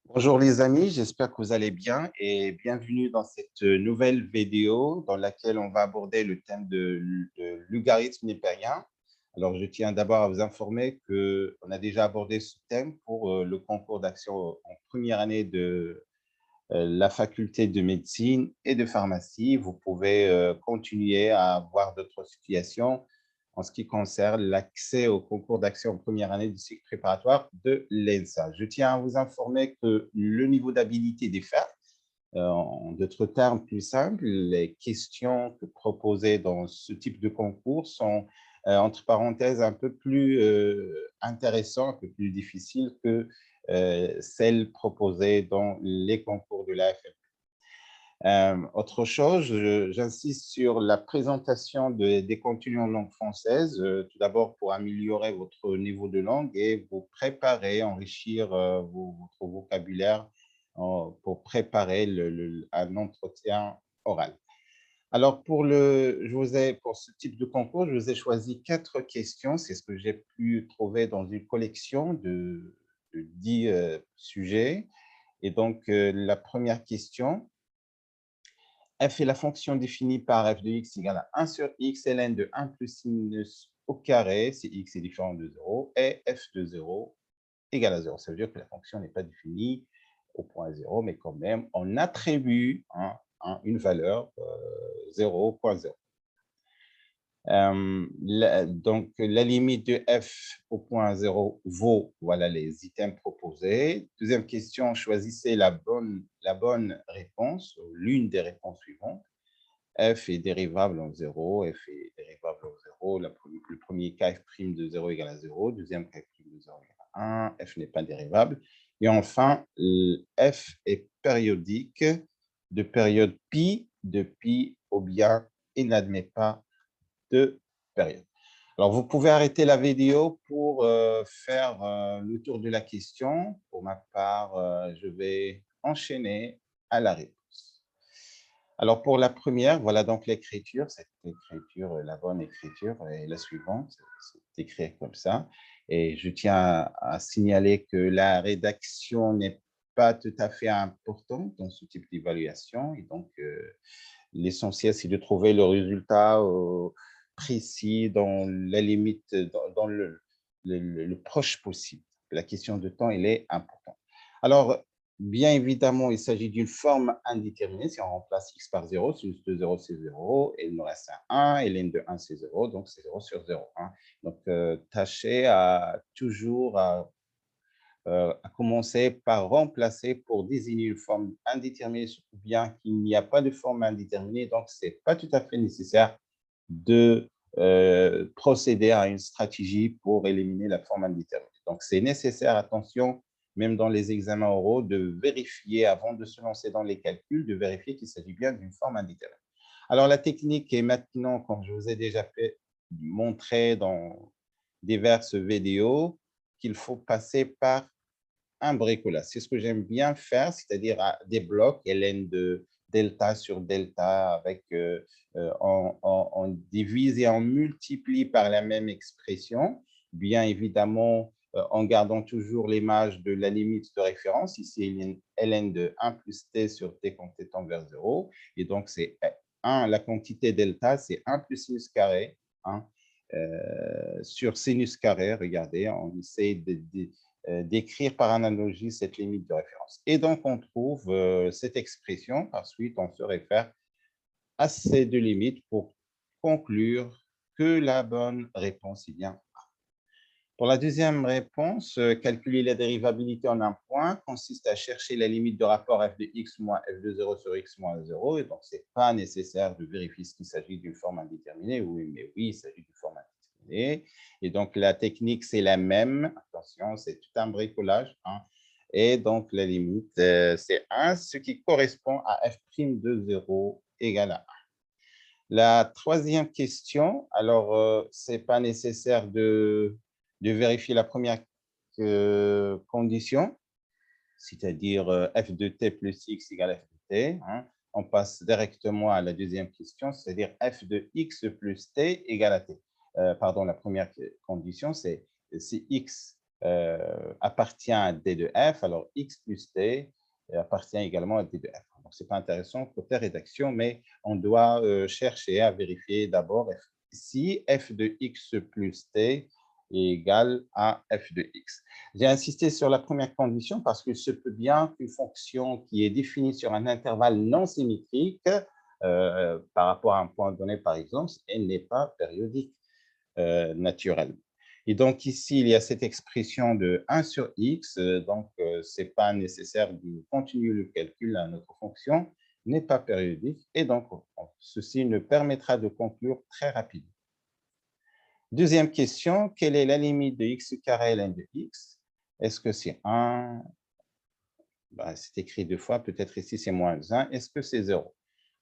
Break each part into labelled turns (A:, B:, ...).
A: Bonjour les amis, j'espère que vous allez bien et bienvenue dans cette nouvelle vidéo dans laquelle on va aborder le thème de logarithme népérien. Alors, je tiens d'abord à vous informer qu'on a déjà abordé ce thème pour le concours d'action en première année de la faculté de médecine et de pharmacie. Vous pouvez continuer à voir d'autres situations en ce qui concerne l'accès au concours d'accès en première année du cycle préparatoire de l'ENSA. Je tiens à vous informer que le niveau d'habilité des FER, en d'autres termes plus simples, les questions proposées dans ce type de concours sont, entre parenthèses, un peu plus intéressantes, un peu plus difficiles que celles proposées dans les concours de l'AFM. Autre chose, j'insiste sur la présentation des contenus en langue française, tout d'abord pour améliorer votre niveau de langue et vous préparer, enrichir votre vocabulaire pour préparer un entretien oral. Alors, pour ce type de concours, je vous ai choisi 4 questions. C'est ce que j'ai pu trouver dans une collection de 10 sujets. Et donc, la première question, f est la fonction définie par f de x égale à 1 sur x ln de 1 plus sinus au carré, si x est différent de 0, et f de 0 égale à 0. Ça veut dire que la fonction n'est pas définie au point 0, mais quand même, on attribue une valeur 0,0. Donc, la limite de f au point 0 vaut, voilà les items proposés. Deuxième question, choisissez la bonne réponse, l'une des réponses suivantes. F est dérivable en 0, f est dérivable en 0. Le premier cas, f' de 0 égale à 0. Deuxième cas, f' de 0 égale à 1. F n'est pas dérivable. Et enfin, f est périodique de période pi ou bien il n'admet pas de période. Alors, vous pouvez arrêter la vidéo pour faire le tour de la question. Pour ma part, je vais enchaîner à la réponse. Alors, pour la première, voilà donc l'écriture. Cette écriture, la bonne écriture est la suivante. C'est écrit comme ça. Et je tiens à signaler que la rédaction n'est pas tout à fait importante dans ce type d'évaluation. Et donc, l'essentiel, c'est de trouver le résultat précis dans la limite, dans le proche possible. La question de temps, elle est importante. Alors, bien évidemment, il s'agit d'une forme indéterminée. Si on remplace x par 0, sinus de 0, c'est 0, et il nous reste un 1, et ln de 1, c'est 0, donc c'est 0 sur 0. Donc, tâchez toujours à commencer par remplacer pour désigner une forme indéterminée, ou bien qu'il n'y a pas de forme indéterminée. Donc, ce n'est pas tout à fait nécessaire de procéder à une stratégie pour éliminer la forme indéterminée. Donc, c'est nécessaire, attention, même dans les examens oraux, de vérifier, avant de se lancer dans les calculs, de vérifier qu'il s'agit bien d'une forme indéterminée. Alors, la technique est maintenant, comme je vous ai déjà montré dans diverses vidéos, qu'il faut passer par un bricolage. C'est ce que j'aime bien faire, c'est-à-dire des blocs ln de delta sur delta avec on divise et on multiplie par la même expression, bien évidemment en gardant toujours l'image de la limite de référence. Ici, ln de 1 plus t sur t quand t tend vers 0. Et donc, c'est 1, la quantité delta, c'est 1 plus sinus carré, sur sinus carré. Regardez, on essaie d'écrire par analogie cette limite de référence. Et donc, on trouve cette expression. Ensuite, on se réfère à ces deux limites pour conclure que la bonne réponse est bien A. Pour la deuxième réponse, calculer la dérivabilité en un point consiste à chercher la limite de rapport f de x moins f de 0 sur x moins 0. Et donc, ce n'est pas nécessaire de vérifier s'il s'agit d'une forme indéterminée. Oui, mais oui, il s'agit d'une forme indéterminée. Et donc, la technique, c'est la même. Attention, c'est tout un bricolage. Et donc, la limite, c'est 1, ce qui correspond à f' de 0 égale à 1. La troisième question, alors, ce n'est pas nécessaire de vérifier la première condition, c'est-à-dire f de t plus x égale f de t. On passe directement à la deuxième question, c'est-à-dire f de x plus t égale à t. Pardon, la première condition, c'est si x appartient à D de F, alors X plus T appartient également à D de F. Donc, ce n'est pas intéressant côté rédaction, mais on doit chercher à vérifier d'abord si F de X plus T est égal à F de X. J'ai insisté sur la première condition parce qu'il se peut bien qu'une fonction qui est définie sur un intervalle non symétrique par rapport à un point donné, par exemple, elle n'est pas périodique naturellement. Et donc, ici, il y a cette expression de 1 sur x, donc ce n'est pas nécessaire de continuer le calcul à notre fonction, n'est pas périodique, et donc ceci nous permettra de conclure très rapidement. Deuxième question, quelle est la limite de x carré ln de x? Est-ce que c'est 1? Ben, c'est écrit deux fois, peut-être ici c'est moins 1. Est-ce que c'est 0?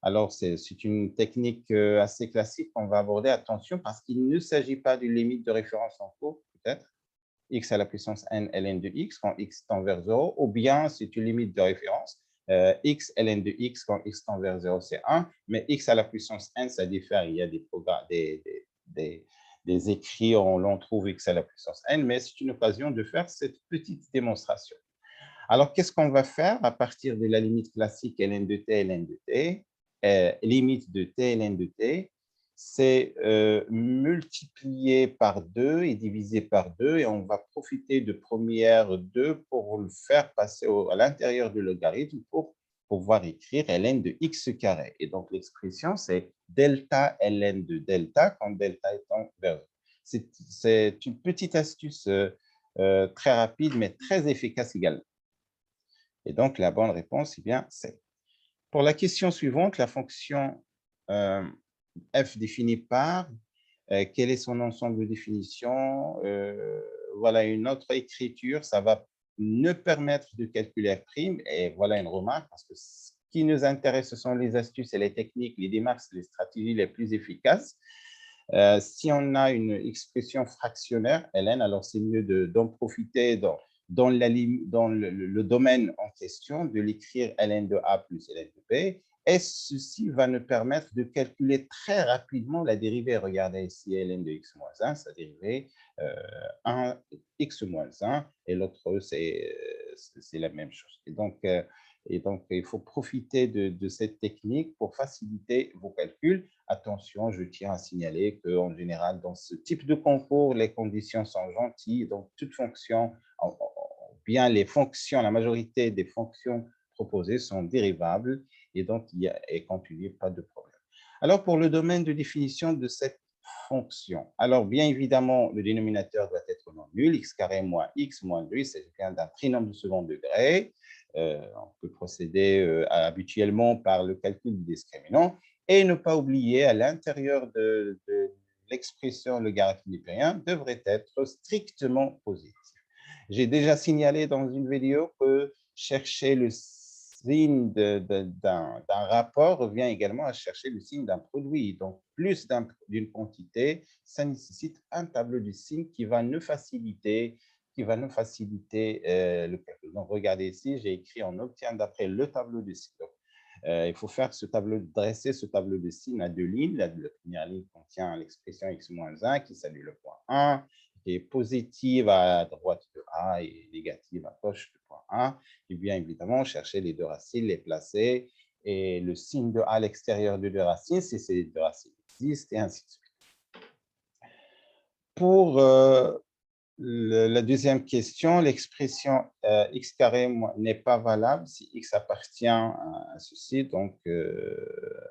A: Alors, c'est une technique assez classique qu'on va aborder. Attention, parce qu'il ne s'agit pas d'une limite de référence en cours, peut-être, x à la puissance n ln de x quand x tend vers 0, ou bien c'est une limite de référence, x ln de x quand x tend vers 0, c'est 1, mais x à la puissance n, ça diffère. Il y a des écrits où l'on trouve x à la puissance n, mais c'est une occasion de faire cette petite démonstration. Alors, qu'est-ce qu'on va faire à partir de la limite classique ln de t, ln de t? Limite de t, ln de t, c'est multiplié par 2 et divisé par 2, et on va profiter de première 2 pour le faire passer à l'intérieur du logarithme pour pouvoir écrire ln de x carré. Et donc, l'expression, c'est delta ln de delta quand delta étant vers 0. C'est une petite astuce très rapide, mais très efficace également. Et donc, la bonne réponse, eh bien, c'est. Pour la question suivante, la fonction f définie par, quel est son ensemble de définitions? Voilà une autre écriture, ça va nous permettre de calculer f', et voilà une remarque, parce que ce qui nous intéresse, ce sont les astuces et les techniques, les démarches, les stratégies les plus efficaces. Si on a une expression fractionnaire, Hélène, alors c'est mieux d'en profiter dans le domaine en question, de l'écrire ln de a plus ln de b, et ceci va nous permettre de calculer très rapidement la dérivée. Regardez ici, ln de x moins 1, sa dérivée 1 x moins 1, et l'autre, c'est la même chose. Et donc, il faut profiter de cette technique pour faciliter vos calculs. Attention, je tiens à signaler qu'en général, dans ce type de concours, les conditions sont gentilles. Donc, toute fonction, bien les fonctions, la majorité des fonctions proposées sont dérivables, et donc, et continuez, pas de problème. Alors, pour le domaine de définition de cette fonction, alors bien évidemment, le dénominateur doit être non nul, x carré moins x moins 2, c'est d'un trinôme de second degré. On peut procéder habituellement par le calcul du discriminant, et ne pas oublier à l'intérieur de l'expression logarithme népérien devrait être strictement positif. J'ai déjà signalé dans une vidéo que chercher le signe d'un rapport revient également à chercher le signe d'un produit. Donc, plus d'une quantité, ça nécessite un tableau de signes qui va nous faciliter le calcul. Donc, regardez ici, j'ai écrit on obtient d'après le tableau de signes. Donc, il faut faire dresser ce tableau de signes à deux lignes. La première ligne contient l'expression x-1 qui salue le point 1, qui est positive à droite de A et négative à gauche de point 1. Et bien évidemment, chercher les deux racines, les placer, et le signe de A à l'extérieur de deux racines, si ces deux racines existent, et ainsi de suite. Pour la deuxième question, l'expression x carré n'est pas valable si x appartient à ceci, donc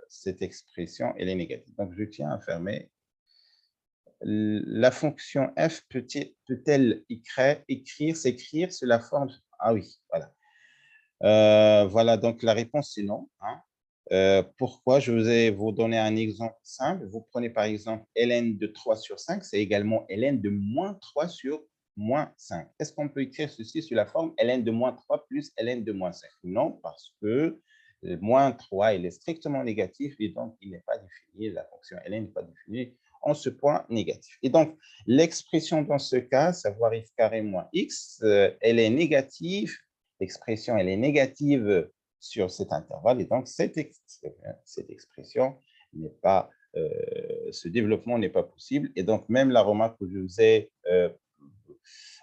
A: cette expression, elle est négative. Donc, je tiens à fermer. La fonction f peut-elle s'écrire sous la forme… Ah oui, voilà. Voilà, donc la réponse, c'est non. Pourquoi? Je vais vous donner un exemple simple. Vous prenez par exemple ln de 3 sur 5, c'est également ln de moins 3 sur moins 5. Est-ce qu'on peut écrire ceci sous la forme ln de moins 3 plus ln de moins 5? Non, parce que moins 3, il est strictement négatif, et donc il n'est pas défini, la fonction ln n'est pas définie en ce point négatif. Et donc, l'expression dans ce cas, savoir x carré moins x, elle est négative, l'expression, elle est négative sur cet intervalle, et donc cette expression n'est pas, ce développement n'est pas possible, et donc même la remarque que je vous ai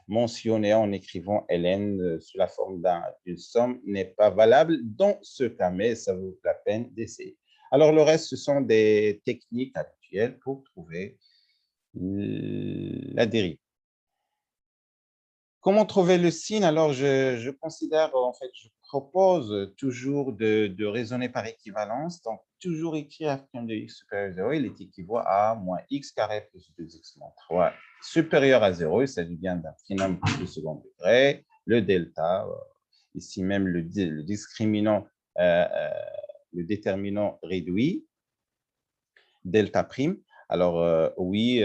A: mentionné en écrivant ln sous la forme d'une somme n'est pas valable dans ce cas, mais ça vaut la peine d'essayer. Alors, le reste, ce sont des techniques actuelles pour trouver la dérive. Comment trouver le signe? Alors, je considère, en fait, je propose toujours de raisonner par équivalence. Donc, toujours écrire f' de x supérieur à 0, il est équivalent à moins x carré plus 2x moins 3 supérieur à 0. Il s'agit bien d'un trinôme de second degré. Le delta, ici même le discriminant, le déterminant réduit, delta prime. Alors, oui,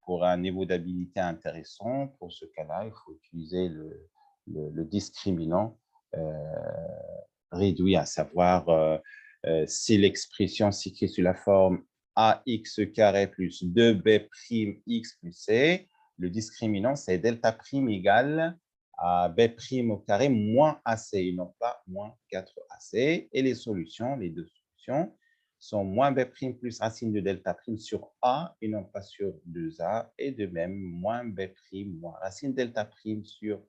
A: pour un niveau d'habilité intéressant, pour ce cas-là, il faut utiliser le discriminant réduit, à savoir si l'expression s'écrit sous la forme ax carré plus 2b prime x plus c, le discriminant, c'est delta prime égale à b prime au carré moins ac, et non pas moins 4ac. Et les solutions, les deux solutions, sont moins b' plus racine de delta prime sur a et non pas sur 2a, et de même moins b' moins racine delta prime sur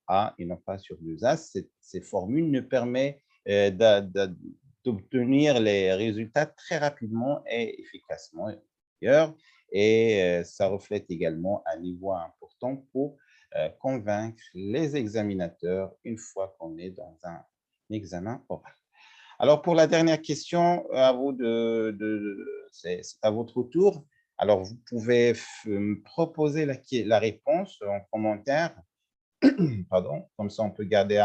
A: a et non pas sur 2a. Ces formules nous permettent d'obtenir les résultats très rapidement et efficacement. Et ça reflète également un niveau important pour convaincre les examinateurs une fois qu'on est dans un examen oral. Alors, pour la dernière question, c'est à votre tour. Alors, vous pouvez me proposer la réponse en commentaire. Pardon, comme ça, on peut garder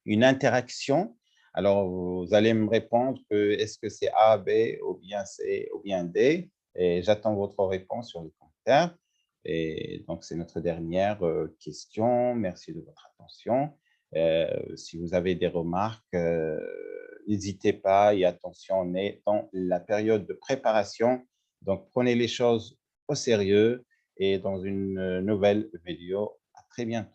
A: une interaction. Alors, vous allez me répondre que est-ce que c'est A, B, ou bien C, ou bien D. Et j'attends votre réponse sur les commentaires. Et donc, c'est notre dernière question. Merci de votre attention. Si vous avez des remarques, n'hésitez pas. Et attention, on est dans la période de préparation. Donc, prenez les choses au sérieux. Et dans une nouvelle vidéo, à très bientôt.